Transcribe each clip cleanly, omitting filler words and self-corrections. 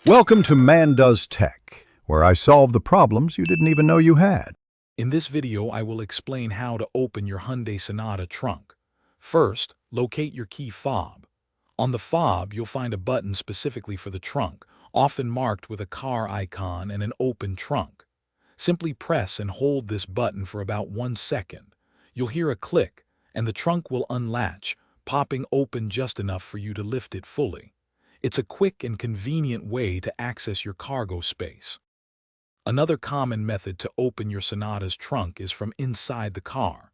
Welcome to Man Does Tech, where I solve the problems you didn't even know you had. In this video, I will explain how to open your Hyundai Sonata trunk. First, locate your key fob. On the fob, you'll find a button specifically for the trunk, often marked with a car icon and an open trunk. Simply press and hold this button for about 1 second. You'll hear a click, and the trunk will unlatch, popping open just enough for you to lift it fully. It's a quick and convenient way to access your cargo space. Another common method to open your Sonata's trunk is from inside the car.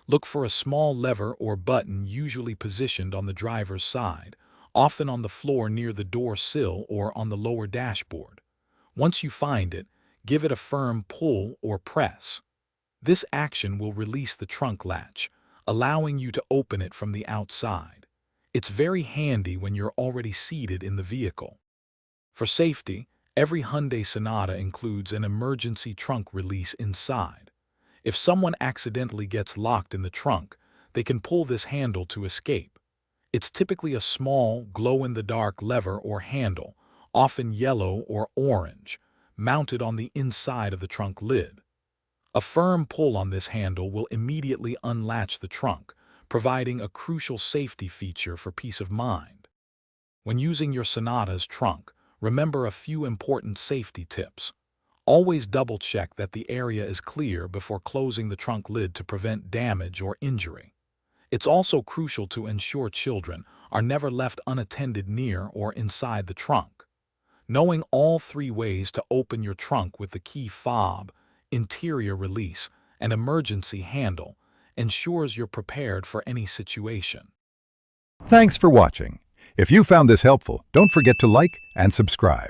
Look for a small lever or button usually positioned on the driver's side, often on the floor near the door sill or on the lower dashboard. Once you find it, give it a firm pull or press. This action will release the trunk latch, allowing you to open it from the outside. It's very handy when you're already seated in the vehicle. For safety, every Hyundai Sonata includes an emergency trunk release inside. If someone accidentally gets locked in the trunk, they can pull this handle to escape. It's typically a small, glow-in-the-dark lever or handle, often yellow or orange, mounted on the inside of the trunk lid. A firm pull on this handle will immediately unlatch the trunk, providing a crucial safety feature for peace of mind. When using your Sonata's trunk, remember a few important safety tips. Always double-check that the area is clear before closing the trunk lid to prevent damage or injury. It's also crucial to ensure children are never left unattended near or inside the trunk. Knowing all 3 ways to open your trunk with the key fob, interior release, and emergency handle ensures you're prepared for any situation. Thanks for watching. If you found this helpful, don't forget to like and subscribe.